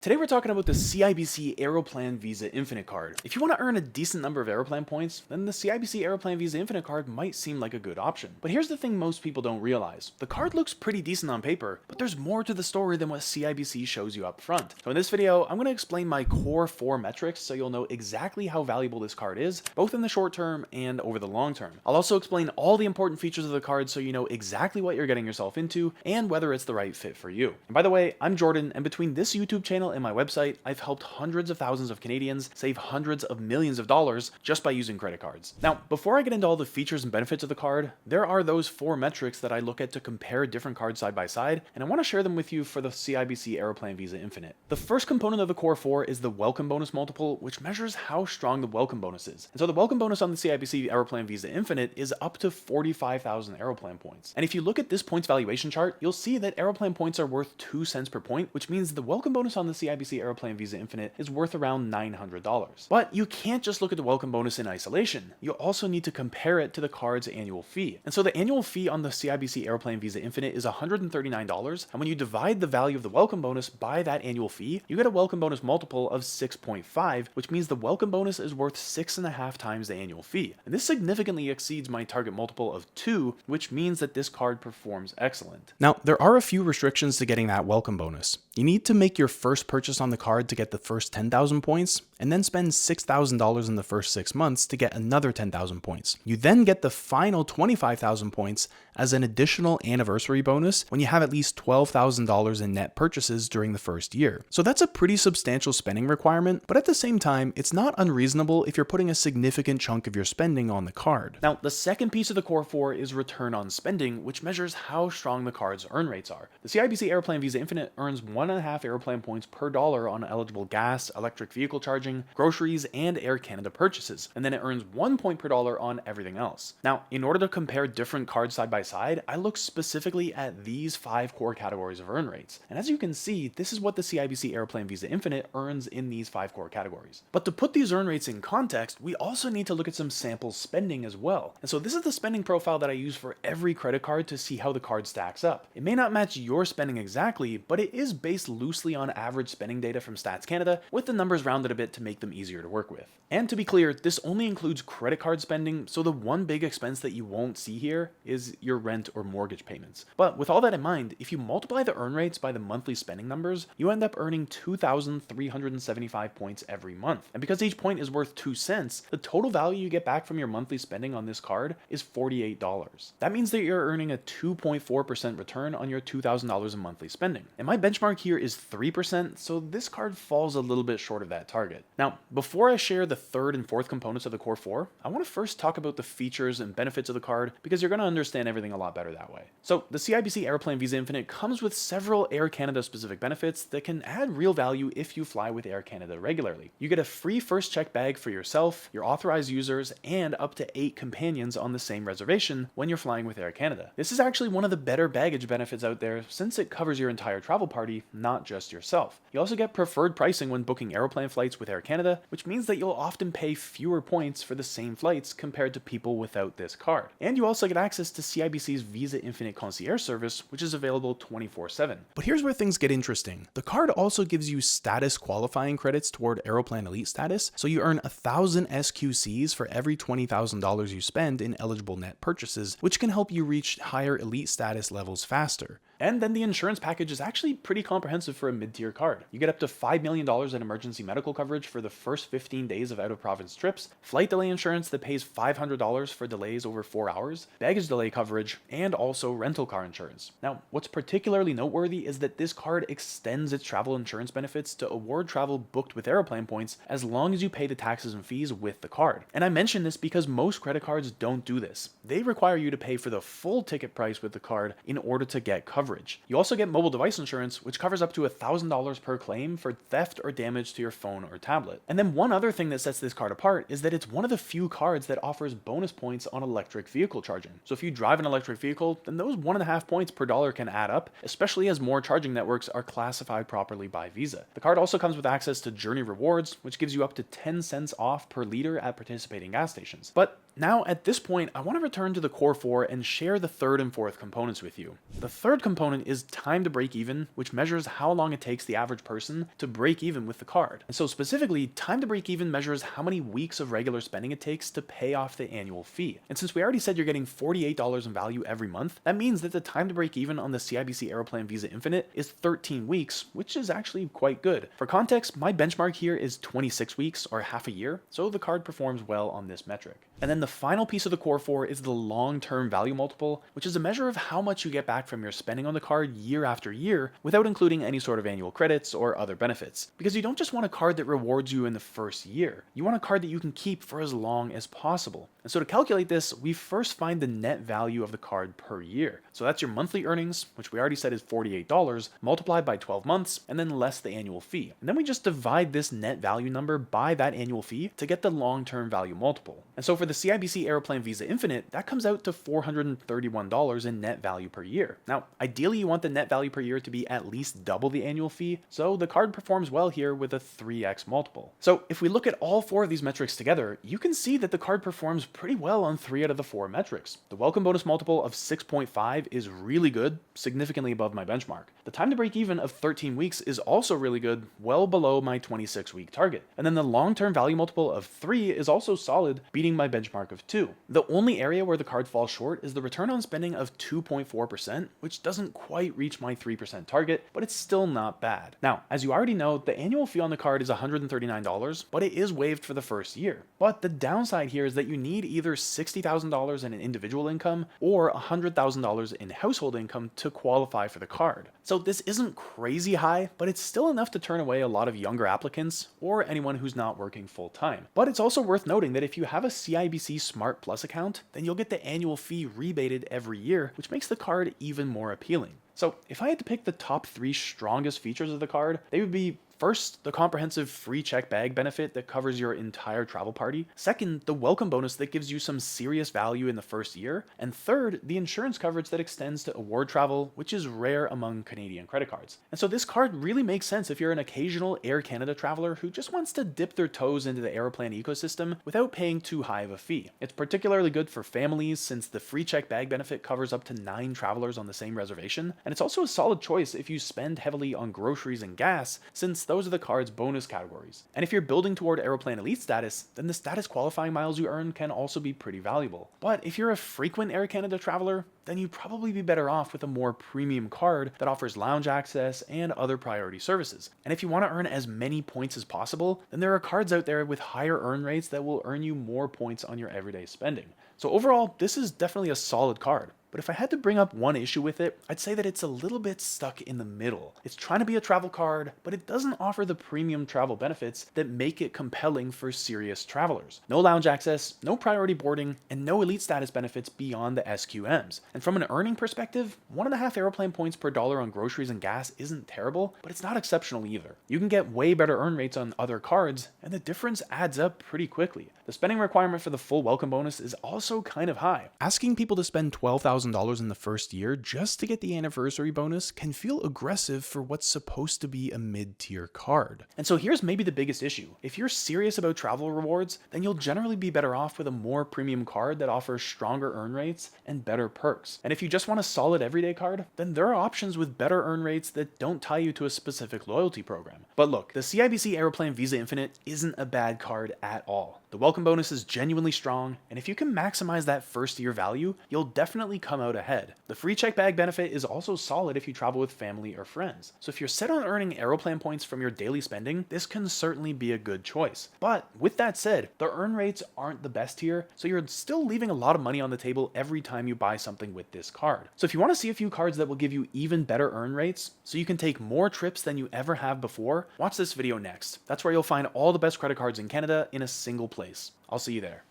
Today we're talking about the CIBC Aeroplan Visa Infinite card. If you want to earn a decent number of Aeroplan points, then the CIBC Aeroplan Visa Infinite card might seem like a good option. But here's the thing most people don't realize. The card looks pretty decent on paper, but there's more to the story than what CIBC shows you up front. So in this video, I'm going to explain my core 4 metrics so you'll know exactly how valuable this card is, both in the short term and over the long term. I'll also explain all the important features of the card so you know exactly what you're getting yourself into and whether it's the right fit for you. And by the way, I'm Jordan, and between this YouTube channel and my website, I've helped hundreds of thousands of Canadians save hundreds of millions of dollars just by using credit cards. Now, before I get into all the features and benefits of the card, there are those 4 metrics that I look at to compare different cards side by side, and I want to share them with you for the CIBC Aeroplan Visa Infinite. The first component of the core 4 is the welcome bonus multiple, which measures how strong the welcome bonus is. And so the welcome bonus on the CIBC Aeroplan Visa Infinite is up to 45,000 Aeroplan points. And if you look at this points valuation chart, you'll see that Aeroplan points are worth 2 cents per point, which means the welcome bonus on the CIBC Aeroplan Visa Infinite is worth around $900. But you can't just look at the welcome bonus in isolation. You also need to compare it to the card's annual fee. And so the annual fee on the CIBC Aeroplan Visa Infinite is $139, and when you divide the value of the welcome bonus by that annual fee, you get a welcome bonus multiple of 6.5, which means the welcome bonus is worth 6.5 times the annual fee. And this significantly exceeds my target multiple of 2, which means that this card performs excellent. Now, there are a few restrictions to getting that welcome bonus. You need to make your first purchase on the card to get the first 10,000 points, and then spend $6,000 in the first 6 months to get another 10,000 points. You then get the final 25,000 points as an additional anniversary bonus when you have at least $12,000 in net purchases during the first year. So that's a pretty substantial spending requirement, but at the same time, it's not unreasonable if you're putting a significant chunk of your spending on the card. Now, the second piece of the core 4 is return on spending, which measures how strong the card's earn rates are. The CIBC Aeroplan Visa Infinite earns 1.5 Aeroplan points per dollar on eligible gas, electric vehicle charging, groceries, and Air Canada purchases, and then it earns 1 point per dollar on everything else. Now, in order to compare different cards side by side, I look specifically at these 5 core categories of earn rates. And as you can see, this is what the CIBC Aeroplan Visa Infinite earns in these 5 core categories. But to put these earn rates in context, we also need to look at some sample spending as well. And so this is the spending profile that I use for every credit card to see how the card stacks up. It may not match your spending exactly, but it is based loosely on average spending data from Stats Canada, with the numbers rounded a bit to make them easier to work with. And to be clear, this only includes credit card spending, so the one big expense that you won't see here is your rent or mortgage payments. But with all that in mind, if you multiply the earn rates by the monthly spending numbers, you end up earning 2,375 points every month. And because each point is worth 2 cents, the total value you get back from your monthly spending on this card is $48. That means that you're earning a 2.4% return on your $2,000 in monthly spending. And my benchmark here is 3%, so this card falls a little bit short of that target. Now, before I share the third and fourth components of the core 4, I want to first talk about the features and benefits of the card because you're going to understand everything a lot better that way. So the CIBC Aeroplan Visa Infinite comes with several Air Canada specific benefits that can add real value if you fly with Air Canada regularly. You get a free first check bag for yourself, your authorized users, and up to 8 companions on the same reservation when you're flying with Air Canada. This is actually one of the better baggage benefits out there since it covers your entire travel party, not just yourself. You also get preferred pricing when booking Aeroplan flights with Air Canada, which means that you'll often pay fewer points for the same flights compared to people without this card. And you also get access to CIBC's Visa Infinite Concierge service, which is available 24/7. But here's where things get interesting. The card also gives you status qualifying credits toward Aeroplan Elite status, so you earn 1,000 SQCs for every $20,000 you spend in eligible net purchases, which can help you reach higher elite status levels faster. And then the insurance package is actually pretty comprehensive for a mid-tier card. You get up to $5 million in emergency medical coverage for the first 15 days of out-of-province trips, flight delay insurance that pays $500 for delays over 4 hours, baggage delay coverage, and also rental car insurance. Now, what's particularly noteworthy is that this card extends its travel insurance benefits to award travel booked with Aeroplan points as long as you pay the taxes and fees with the card. And I mention this because most credit cards don't do this. They require you to pay for the full ticket price with the card in order to get coverage. You also get mobile device insurance, which covers up to $1,000 per claim for theft or damage to your phone or tablet. And then one other thing that sets this card apart is that it's one of the few cards that offers bonus points on electric vehicle charging. So if you drive an electric vehicle, then those 1.5 points per dollar can add up, especially as more charging networks are classified properly by Visa. The card also comes with access to Journey Rewards, which gives you up to 10 cents off per liter at participating gas stations. But Now, at this point, I want to return to the core four and share the third and fourth components with you. The third component is time to break even, which measures how long it takes the average person to break even with the card. And so specifically, time to break even measures how many weeks of regular spending it takes to pay off the annual fee. And since we already said you're getting $48 in value every month, that means that the time to break even on the CIBC Aeroplan Visa Infinite is 13 weeks, which is actually quite good. For context, my benchmark here is 26 weeks or half a year, so the card performs well on this metric. And then the final piece of the core four is the long-term value multiple, which is a measure of how much you get back from your spending on the card year after year without including any sort of annual credits or other benefits. Because you don't just want a card that rewards you in the first year. You want a card that you can keep for as long as possible. And so to calculate this, we first find the net value of the card per year. So that's your monthly earnings, which we already said is $48, multiplied by 12 months, and then less the annual fee. And then we just divide this net value number by that annual fee to get the long-term value multiple. And so for the CIBC Aeroplan Visa Infinite, that comes out to $431 in net value per year. Now, ideally you want the net value per year to be at least double the annual fee, so the card performs well here with a 3x multiple. So if we look at all four of these metrics together, you can see that the card performs pretty well on 3 out of the 4 metrics. The welcome bonus multiple of 6.5 is really good, significantly above my benchmark. The time to break even of 13 weeks is also really good, well below my 26-week target. And then the long-term value multiple of 3 is also solid, beating my benchmark of 2. The only area where the card falls short is the return on spending of 2.4%, which doesn't quite reach my 3% target, but it's still not bad. Now, as you already know, the annual fee on the card is $139, but it is waived for the first year. But the downside here is that you need either $60,000 in an individual income or $100,000 in household income to qualify for the card. So this isn't crazy high, but it's still enough to turn away a lot of younger applicants or anyone who's not working full time. But it's also worth noting that if you have a CIBC Smart Plus account, then you'll get the annual fee rebated every year, which makes the card even more appealing. So if I had to pick the top 3 strongest features of the card, they would be: first, the comprehensive free check bag benefit that covers your entire travel party. Second, the welcome bonus that gives you some serious value in the first year. And third, the insurance coverage that extends to award travel, which is rare among Canadian credit cards. And so this card really makes sense if you're an occasional Air Canada traveler who just wants to dip their toes into the Aeroplan ecosystem without paying too high of a fee. It's particularly good for families since the free check bag benefit covers up to 9 travelers on the same reservation. And it's also a solid choice if you spend heavily on groceries and gas, since those are the card's bonus categories. And if you're building toward Aeroplan Elite status, then the status qualifying miles you earn can also be pretty valuable. But if you're a frequent Air Canada traveler, then you'd probably be better off with a more premium card that offers lounge access and other priority services. And if you want to earn as many points as possible, then there are cards out there with higher earn rates that will earn you more points on your everyday spending. So overall, this is definitely a solid card. But if I had to bring up one issue with it, I'd say that it's a little bit stuck in the middle. It's trying to be a travel card, but it doesn't offer the premium travel benefits that make it compelling for serious travelers. No lounge access, no priority boarding, and no elite status benefits beyond the SQMs. And from an earning perspective, 1.5 Aeroplan points per dollar on groceries and gas isn't terrible, but it's not exceptional either. You can get way better earn rates on other cards, and the difference adds up pretty quickly. The spending requirement for the full welcome bonus is also kind of high. Asking people to spend $12,000 in the first year just to get the anniversary bonus can feel aggressive for what's supposed to be a mid-tier card. And so here's maybe the biggest issue. If you're serious about travel rewards, then you'll generally be better off with a more premium card that offers stronger earn rates and better perks. And if you just want a solid everyday card, then there are options with better earn rates that don't tie you to a specific loyalty program. But look, the CIBC Aeroplan Visa Infinite isn't a bad card at all. The welcome bonus is genuinely strong, and if you can maximize that first year value, you'll definitely come out ahead. The free check bag benefit is also solid if you travel with family or friends. So if you're set on earning Aeroplan points from your daily spending, this can certainly be a good choice. But with that said, the earn rates aren't the best here, so you're still leaving a lot of money on the table every time you buy something with this card. So if you want to see a few cards that will give you even better earn rates, so you can take more trips than you ever have before, watch this video next. That's where you'll find all the best credit cards in Canada in a single place. I'll see you there.